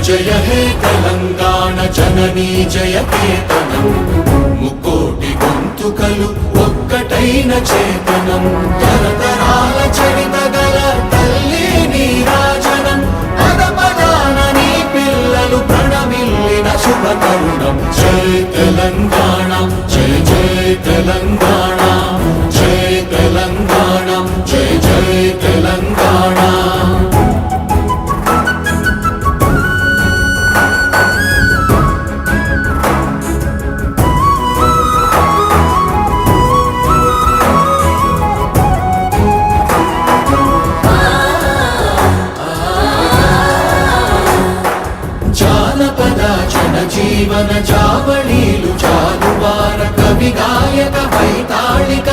జయ హే తెలంగాణ జననీ జయ కేతనం ముకోటి గొంతుకలు ఒక్కటైన చేతనం తరతరాల చరిత గల తల్లి నీరాజనం పద పదాన నీ పిల్లలు ప్రణమిల్లిన శుభ తరుణం జై తెలంగాణ జై జై తెలంగాణ జై తెలంగాణ జై జై తెలంగాణ జీవన చావళీలు చాలువార కవి గాయక వైతాళిక